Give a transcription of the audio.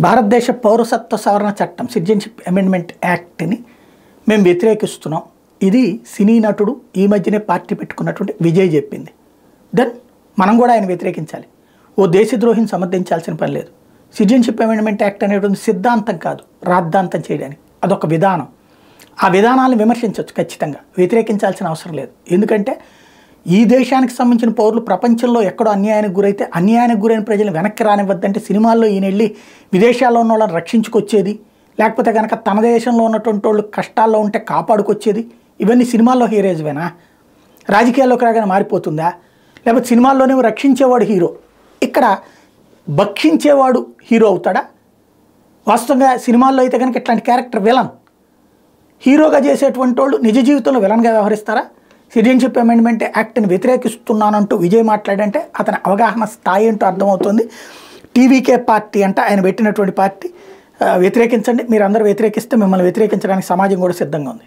భారతదేశ పౌరసత్వ సవరణ చట్టం సిటిజన్షిప్ అమెండ్మెంట్ యాక్ట్ని మేము వ్యతిరేకిస్తున్నాం. ఇది సినీ నటుడు ఈ మధ్యనే పార్టీ పెట్టుకున్నటువంటి విజయ్ చెప్పింది. దెన్ మనం కూడా ఆయన వ్యతిరేకించాలి. ఓ దేశద్రోహిని సమర్థించాల్సిన పని లేదు. సిటిజన్షిప్ అమెండ్మెంట్ యాక్ట్ అనేటువంటి సిద్ధాంతం కాదు, రాద్ధాంతం చేయడానికి. అదొక విధానం. ఆ విధానాలను విమర్శించవచ్చు, ఖచ్చితంగా వ్యతిరేకించాల్సిన అవసరం లేదు. ఎందుకంటే ఈ దేశానికి సంబంధించిన పౌరులు ప్రపంచంలో ఎక్కడో అన్యాయానికి గురైతే అన్యాయానికి గురైన ప్రజలు వెనక్కి రానివ్వద్దంటే సినిమాల్లో ఈయన వెళ్ళి విదేశాల్లో ఉన్న వాళ్ళని రక్షించుకొచ్చేది, లేకపోతే కనుక తన దేశంలో ఉన్నటువంటి వాళ్ళు కష్టాల్లో ఉంటే కాపాడుకొచ్చేది, ఇవన్నీ సినిమాల్లో హీరోయిజమేనా? రాజకీయాల్లోకి రాగానే మారిపోతుందా? లేకపోతే సినిమాల్లోనే రక్షించేవాడు హీరో, ఇక్కడ భక్షించేవాడు హీరో అవుతాడా? వాస్తవంగా సినిమాల్లో అయితే కనుక ఇట్లాంటి క్యారెక్టర్ విలన్, హీరోగా చేసేటువంటి వాళ్ళు నిజ జీవితంలో విలన్గా వ్యవహరిస్తారా? సిటిజన్షిప్ అమెండ్మెంట్ యాక్ట్ని వ్యతిరేకిస్తున్నానంటూ విజయ్ మాట్లాడంటే అతని అవగాహన స్థాయి ఏంటో అర్థమవుతుంది. టీవీకే పార్టీ అంటే ఆయన పెట్టినటువంటి పార్టీ. వ్యతిరేకించండి, మీరు అందరూ వ్యతిరేకిస్తే మిమ్మల్ని వ్యతిరేకించడానికి సమాజం కూడా సిద్ధంగా ఉంది.